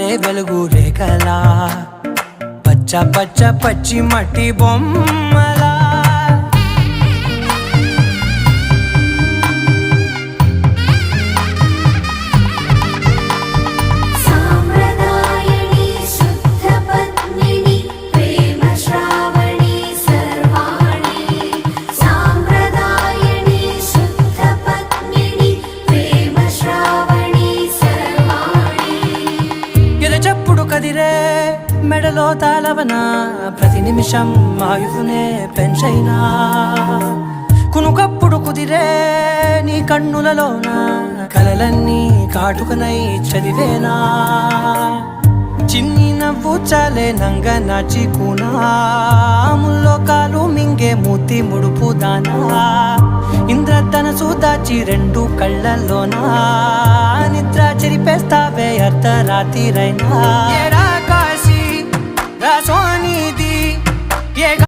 జారే వెలుగు రేఖలా పచ్చ పచ్చ పచ్చి మట్టి బొమ్మలా చెప్పుడు కదిరే మెడలో తాళవన ప్రతి నిమిషం ఆయుధునే పెంచైనా కునుకప్పుడు కుదిరే నీ కన్నులలోన కలలన్నీ కాటుకనై చదివేనా చిన్ని నవ్వు చాలే నంగ నాచి కూనాముల్లో కాలు మింగే మూతి ముడుపు దానా ఇంద్రధనసు దాచి రెండు కళ్ళల్లోనా నిద్ర చెరిపేస్తావే అర్ధరాత్రిరైనా కాశీ రాసోనిది